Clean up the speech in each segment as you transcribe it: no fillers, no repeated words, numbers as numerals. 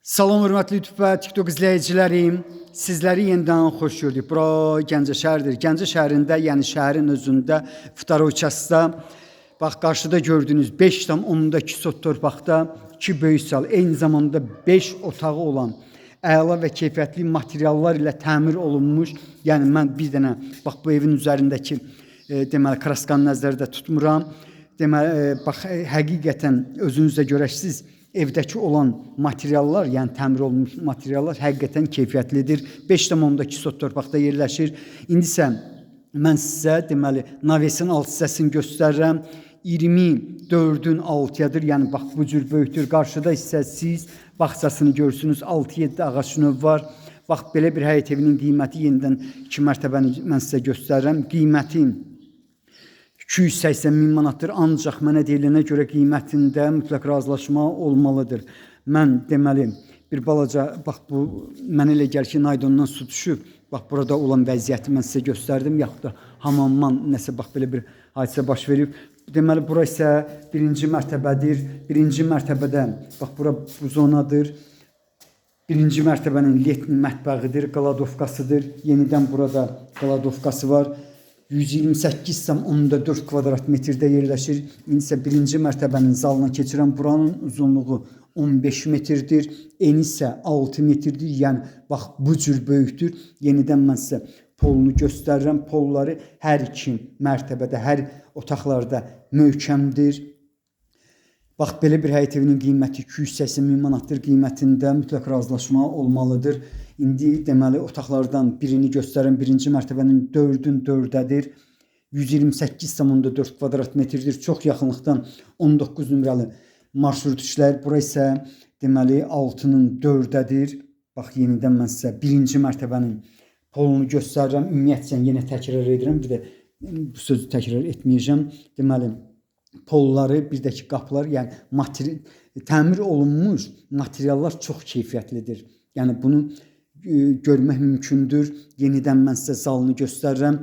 Salam hörmətli YouTube və TikTok izləyicilərim. Sizləri yenidən xoş gördük. Bura Gəncə şəhəridir. Gəncə şəhərində, yəni şəhərin özündə Vtoroy çasda bax qarşıda gördüyünüz 5,2 sot torpaqda 2 böyük sal, eyni zamanda 5 otağı olan əla və keyfiyyətli materiallar ilə təmir olunmuş. Yəni mən bir dənə bax bu evin üzərindəki deməli kraskanı nəzərdə tutmuram. Deməli bax həqiqətən özünüz də görərsiniz. Evdəki olan materiallar, yəni təmir olunmuş materiallar həqiqətən keyfiyyətlidir. 5,2 sot torpaqda yerləşir. İndi isə mən sizə deməli navesin alt hissəsini göstərirəm. 24-ün 6-yadır, yəni bax bu cür böyükdür. Qarşıda isə siz bağçasını görürsünüz. 6-7 ağac növ var. Bax belə bir həyət evinin qiyməti yenidən 2 mərtəbəni mən sizə göstərirəm. Qiyməti 280 min manatdır, ancaq mənə deyilənə görə qiymətində mütləq razılaşma olmalıdır. Mən deməli bir balaca bax bu mənə elə gəlir ki, naydondan su düşüb. Bax burada olan vəziyyəti mən sizə göstərdim, yaxud da hamamdan nəsə bax belə bir hadisə baş verib. Deməli bura isə birinci mərtəbədir. Birinci mərtəbədə bax bura bu zonadır. Birinci mərtəbənin letni mətbəxidir, qaladovkasıdır. Yenidən burada qaladovkası var. 128,4 kvadrat metrdə yerləşir. İndi isə birinci mərtəbənin zalına keçirəm. Buranın uzunluğu 15 metrdir. Eni isə 6 metrdir. Yəni bax bu cür böyükdür. Yenidən mən sizə polunu göstərirəm. Polları hər iki mərtəbədə, hər otaqlarda möhkəmdir. Bax belə bir həyət evinin qiyməti 280 min manatdır. Qiymətində mütləq razılaşma olmalıdır. İndi deməli otaqlardan birini göstərirəm. Birinci mərtəbənin 4-ün 4-dədir. 128,4 kvadrat metrdir. Çox yaxınlıqdan 19 nömrəli marşrut işlər. Bura isə deməli 6-nın 4-dədir. Bax yenidən mən sizə birinci mərtəbənin polunu göstərirəm. Ümumiyyətlə yenə təkrar edirəm. Bir də bu sözü təkrar etməyəcəm. Deməli polları, bir də ki qapılar, yəni təmir olunmuş materiallar çox keyfiyyətlidir. Yəni bunu görmək mümkündür. Yenidən mən sizə zalını göstərirəm.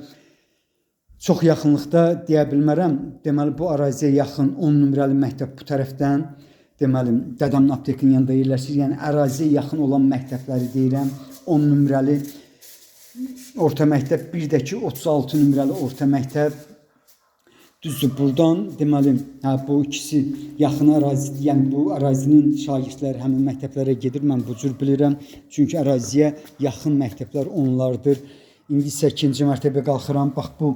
Çox yaxınlıqda deyə bilmərəm. Deməli bu əraziyə yaxın 10 nömrəli məktəb bu tərəfdən, deməli Dədəmin aptekin yanında yerləşir. Yəni əraziyə yaxın olan məktəbləri deyirəm. 10 nömrəli orta məktəb, bir də ki 36 nömrəli orta məktəb. Düzdür, buradan deməli bu ikisi yaxın ərazidir. Yəni bu ərazinin şagirdləri həmin məktəblərə gedir. Mən bu cür bilirəm. Çünki əraziyə yaxın məktəblər onlardır. İndi isə ikinci mərtəbəyə qalxıram. Bax bu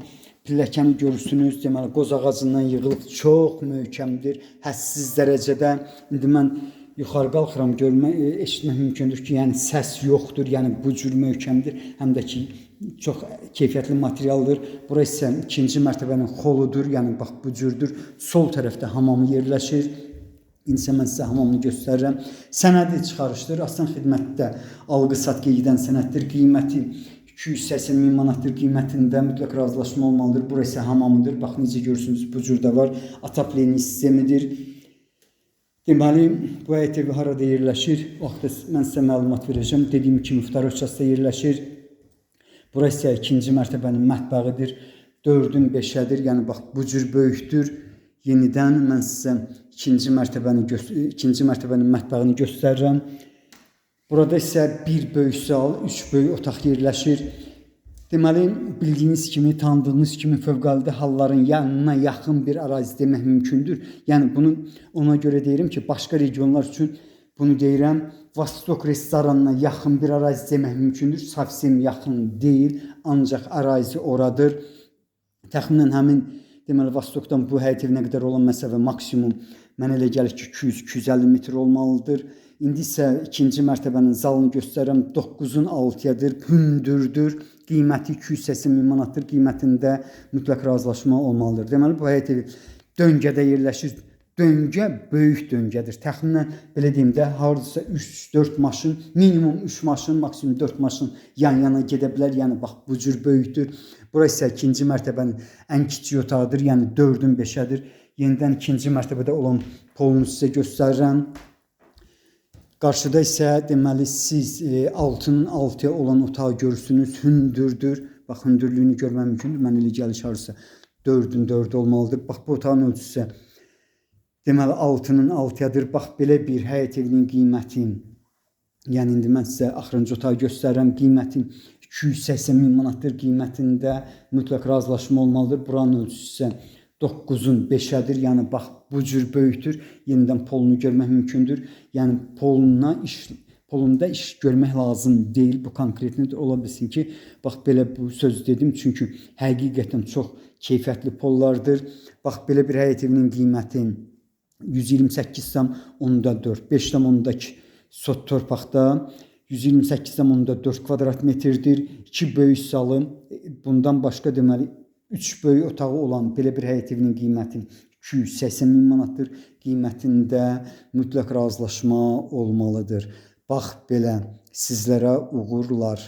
pilləkəni görürsünüz. Deməli qoz ağacından yığılıb, çox möhkəmdir. Həssiz dərəcədə. İndi mən yuxarı qalxıram, eşitmək mümkündür ki, yəni səs yoxdur. Yəni bu cür möhkəmdir. Həm də ki çox keyfiyyətli materialdır. Bura isə ikinci mərtəbənin xoludur. Yəni bax bu cürdür. Sol tərəfdə hamamı yerləşir. İndi isə mən sizə hamamını göstərirəm. Sənədi çıxarışdır. Aslan xidmətdə alqı-satqı gedən sənəddir. Qiyməti 280 min manatdır. Qiymətində mütləq razılaşma olmalıdır. Bura isə hamamıdır. Bax necə görürsünüz, bu cürdə var. Ataplenni sistemidir. Deməli bu həyət evi harada yerləşir? Vaxtda mən sizə məlumat verəcəm. Dediyim kimi Vtoroy çasda yerləşir. Bura isə ikinci mərtəbənin mətbəxidir. 4-ün 5-ədir. Yəni bax bu cür böyükdür. Yenidən mən sizə ikinci mərtəbənin mətbəxini göstərirəm. Burada isə bir böyük sal, 3 böyük otaq yerləşir. Deməli bildiyiniz kimi, tanıdığınız kimi fövqəladə halların yanına yaxın bir ərazi demək mümkündür. Yəni bunu ona görə deyirəm ki, başqa regionlar üçün bunu deyirəm. Vostok restoranına yaxın bir ərazi demək mümkündür. Savsim yaxın deyil, ancaq ərazi oradır. Təxminən həmin deməli Vostokdan bu həyət evinə qədər olan məsafə maksimum mənə elə gəlir ki 200-250 metr olmalıdır. İndi isə ikinci mərtəbənin zalını göstərirəm. 9-un 6-yadır, hündürdür. Qiyməti 280 min manatdır. Qiymətində mütləq razılaşma olmalıdır. Deməli bu həyət evi döngədə yerləşir. Döngə böyük döngədir. Təxminən belə deyim də hardasa 3-4 maşın, minimum 3 maşın, maksimum 4 maşın yan-yana gedə bilər. Yəni bax bu cür böyükdür. Bura isə ikinci mərtəbənin ən kiçik otağıdır. Yəni 4-ün 5-ədir. Yenidən ikinci mərtəbədə olan polunu sizə göstərirəm. Qarşıda isə deməli siz 6-nın 6-ya olan otağı görürsünüz. Hündürdür. Bax hündürlüyünü görmək mümkündür. Mən elə gəlir hardasa 4-ün 4 olmalıdır. Bax bu otağın ölçüsü deməli 6-nın 6-yadır. Bax belə bir həyət evinin qiyməti Yəni indi mən sizə axırıncı otağı göstərirəm. Qiymətin 280 min manatdır. Qiymətində mütləq razılaşma olmalıdır. Buranın ölçüsü isə 9-un 5-ədir. Yəni bax bu cür böyükdür. Yenidən polunu görmək mümkündür. Yəni polunda iş görmək lazım deyil. Bu konkretdir. Ola bilsin ki, bax belə bu sözü dedim. Çünki həqiqətən çox keyfiyyətli pollardır. Bax belə bir həyət evinin qiyməti 128,4, 5,2 sot torpaqda 128,4 kvadrat metrdir. 2 böyük salım. Bundan başqa deməli 3 böyük otağı olan belə bir həyət evinin qiyməti 280 min manatdır. Qiymətində mütləq razılaşma olmalıdır. Bax belə sizlərə uğurlar.